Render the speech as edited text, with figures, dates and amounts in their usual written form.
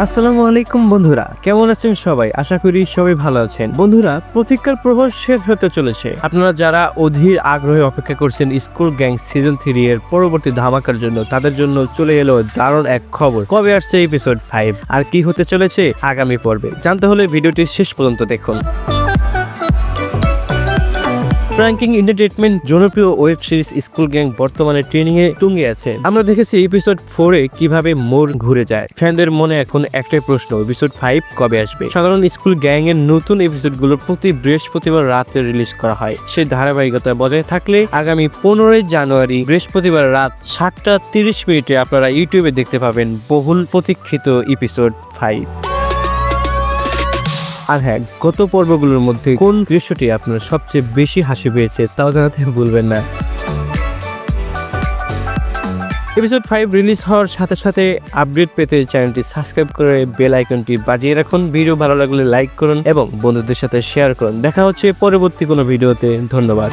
আসসালামু আলাইকুম বন্ধুরা, কেমন আছেন সবাই? আশা করি সবাই ভালো আছেন। বন্ধুরা, প্রতীক্ষার প্রহর শেষ হতে চলেছে। আপনারা যারা অধীর আগ্রহে অপেক্ষা করছেন স্কুল গ্যাং সিজন 3 এর পরবর্তী ধামাকার জন্য, তাদের জন্য চলে এলো দারুণ এক খবর। কবে আসছে এপিসোড 5 আর কি হতে চলেছে আগামী পর্বে জানতে হলে ভিডিওটি শেষ পর্যন্ত দেখুন। প্র্যাঙ্কিং এন্টারটেইনমেন্ট জনপ্রিয় ওয়েব সিরিজ স্কুল গ্যাং বর্তমানে ট্রেনিং এ তুঙ্গে আছে। আমরা দেখেছি এপিসোড 4 এ কিভাবে মোড় ঘুরে যায়। ফ্যানদের মনে এখন একটাই প্রশ্ন, এপিসোড 5 কবে আসবে? সাধারণ স্কুল গ্যাং এর নতুন এপিসোডগুলো প্রতি বৃহস্পতিবার রাতে রিলিজ করা হয়। সেই ধারাবাহিকতা বজায় থাকলে আগামী 15 জানুয়ারি বৃহস্পতিবার রাত 7:30 আপনারা ইউটিউবে দেখতে পাবেন বহুল প্রতীক্ষিত এপিসোড 5। আর হ্যাঁ, গত পর্বগুলোর মধ্যে কোন দৃশ্যটি আপনার সবচেয়ে বেশি হাসি পেয়েছে তাও জানাতে ভুলবেন না। এপিসোড 5 রিলিজ হওয়ার সাথে সাথে আপডেট পেতে চ্যানেলটি সাবস্ক্রাইব করে বেল আইকনটি বাজিয়ে রাখুন। ভিডিও ভালো লাগলে লাইক করুন এবং বন্ধুদের সাথে শেয়ার করুন। দেখা হচ্ছে পরবর্তী কোনো ভিডিওতে। ধন্যবাদ।